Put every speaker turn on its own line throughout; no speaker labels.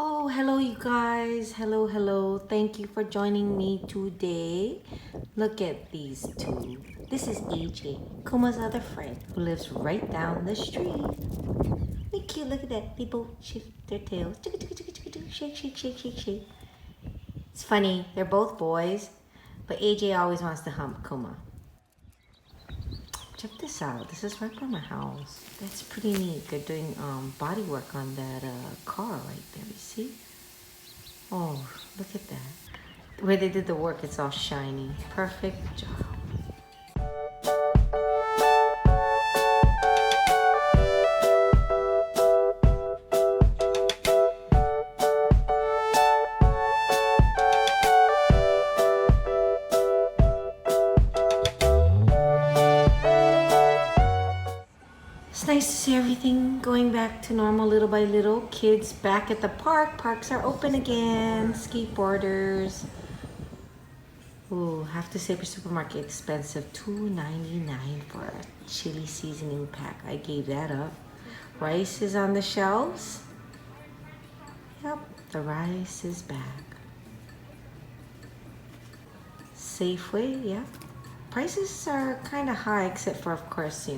Oh, hello, you guys. Hello. Thank you for joining me today. Look at these two. This is AJ, Kuma's other friend, who lives right down the street. They cute. Look at that. They both shift their tails. Shake. It's funny. They're both boys, but AJ always wants to hump Kuma. Check this out. This is right by my house. That's pretty neat. They're doing body work on that car right there. You see? Oh, look at that. The way they did the work, it's all shiny. Perfect job. It's nice to see everything going back to normal little by little. Kids back at the park. Parks are open again. Skateboarders. Ooh, have to say for supermarket expensive. $2.99 for a chili seasoning pack. I gave that up. Rice is on the shelves. Yep, the rice is back. Safeway, yeah. Prices are kind of high, except for, of course,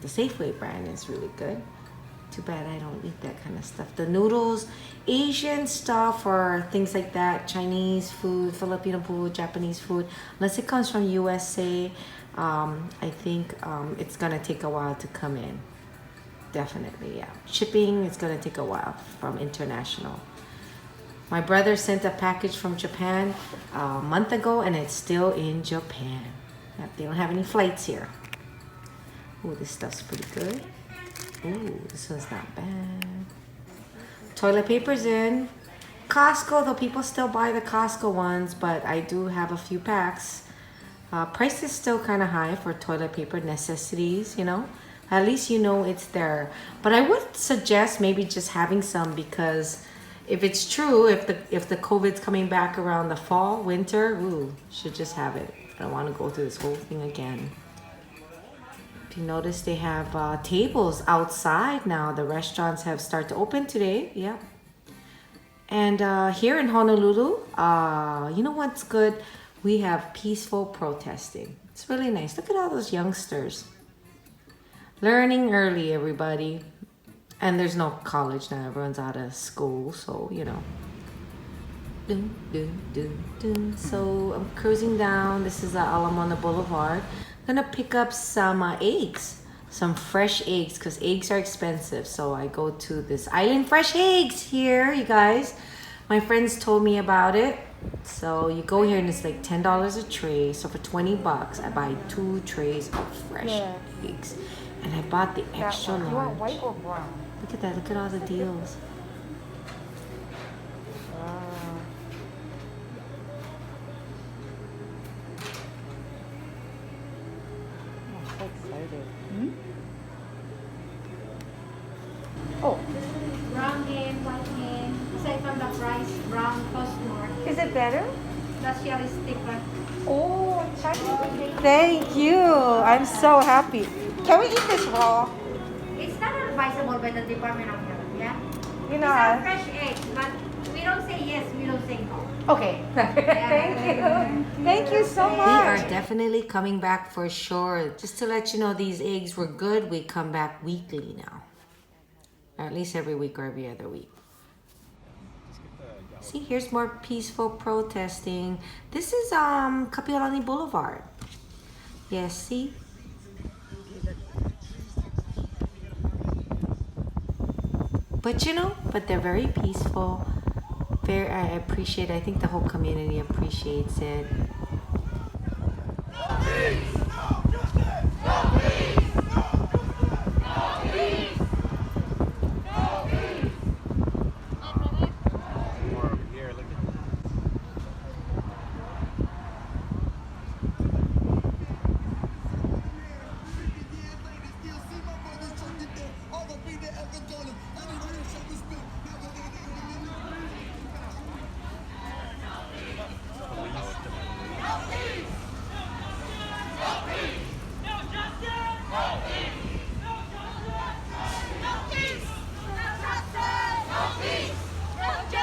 the Safeway brand is really good. Too bad I don't eat that kind of stuff. The noodles, Asian stuff or things like that, Chinese food, Filipino food, Japanese food, unless it comes from USA, I think it's gonna take a while to come in. Definitely, yeah. Shipping, it's gonna take a while from international. My brother sent a package from Japan a month ago and it's still in Japan. They don't have any flights here. Oh, this stuff's pretty good. Ooh, this one's not bad. Toilet paper's in. Costco, though people still buy the Costco ones, but I do have a few packs. Price is still kind of high for toilet paper necessities, At least it's there. But I would suggest maybe just having some because if it's true, if the COVID's coming back around the fall, winter, ooh, should just have it. I don't want to go through this whole thing again. If you notice, they have tables outside now. The restaurants have started to open today. Yeah. And here in Honolulu, you know what's good? We have peaceful protesting. It's really nice. Look at all those youngsters. Learning early, everybody. And there's no college now. Everyone's out of school, so, So I'm cruising down. This is Alamona Boulevard. I'm gonna pick up some eggs, some fresh eggs, because eggs are expensive. So I go to this Island Fresh Eggs here, you guys. My friends told me about it. So you go here and it's like $10 a tray. So for $20, I buy 2 trays of fresh eggs. And I bought the extra large.
You want white or brown?
Look at that, look at all the deals.
Excited. Oh,
Brown egg, white egg. Aside from the price, brown costs more.
is it better?
The shell is thicker.
Oh, thank you. I'm so happy. Can we eat this raw?
It's not advisable by the Department of Health, yeah?
You
These are
know.
fresh eggs, but we don't say yes, we don't say no.
Okay. Thank you. Thank you so
We
much.
are definitely coming back for sure. Just to let you know, these eggs were good. We come back weekly now. Or at least every week or every other week. See, here's more peaceful protesting. This is Kapiolani Boulevard. Yes, see? But they're very peaceful. I appreciate it. I think the whole community appreciates it.
No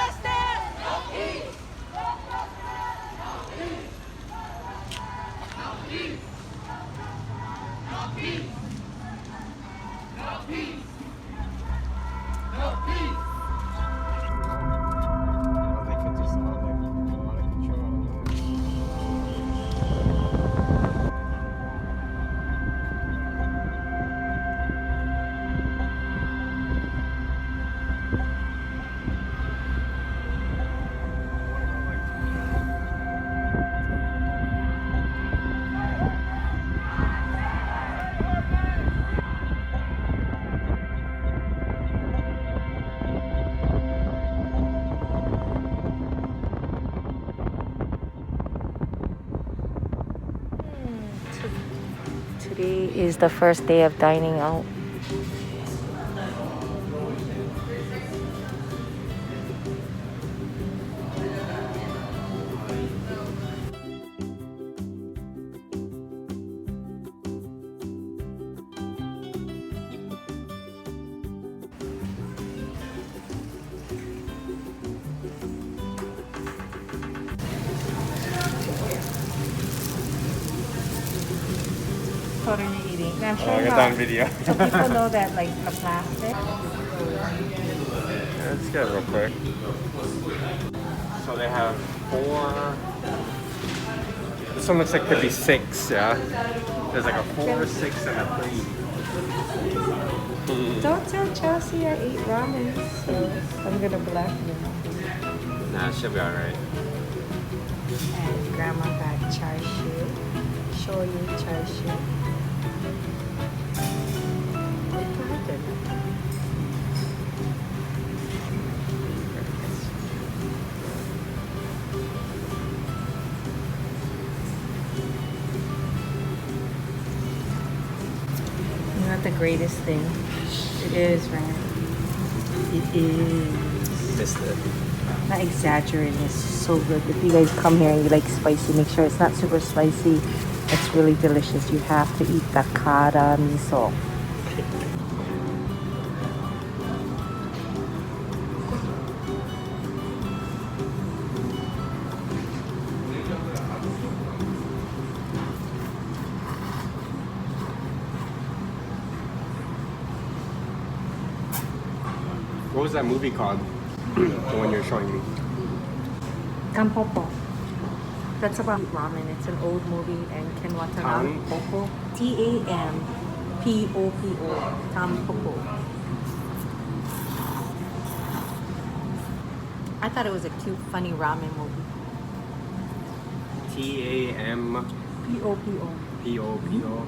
is the first day of dining out. What are you eating? I'm sure
get on video.
some people know that like the plastic.
Let's get it real quick. So they have 4. This one looks like could be 6, yeah? There's like a 4, 6, and a 3.
Don't tell Chelsea I ate ramen, so I'm gonna black you.
Nah, it should be alright.
And grandma got char siu. Show you char siu. Not the greatest thing. It is, right? It is.
Missed it.
Not exaggerating, it's so good. If you guys come here and you like spicy, make sure it's not super spicy. It's really delicious. You have to eat the kara miso.
What was that movie called? The one you're showing me.
Tampopo. That's about ramen. It's an old movie and Ken Watanabe.
Tampopo?
Tampopo. Tampopo. I thought it was a cute, funny ramen movie.
Tampo.
Popo.
Popo.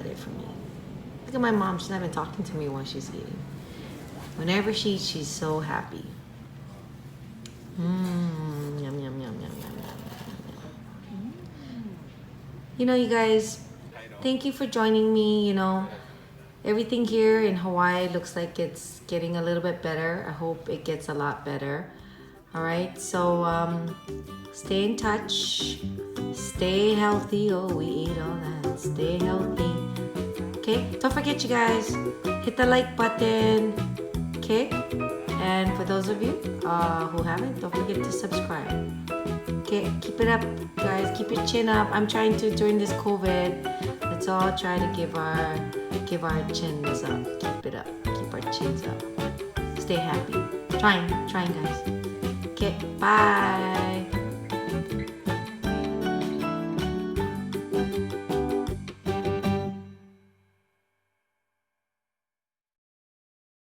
It for me. Look at my mom. She's not even talking to me while she's eating. Whenever she eats, she's so happy. Yum, yum, yum, yum, yum, yum, yum. You know, you guys, thank you for joining me. You know, everything here in Hawaii looks like it's getting a little bit better. I hope it gets a lot better. All right, so stay in touch. Stay healthy. Oh, we ate all that. Stay healthy. Okay, don't forget, you guys, hit the like button. Okay, and for those of you who haven't, don't forget to subscribe. Okay, keep it up, guys. Keep your chin up. I'm trying to during this COVID. Let's all try to give our chins up. Keep it up. Keep our chins up. Stay happy. Trying, guys. Okay, bye.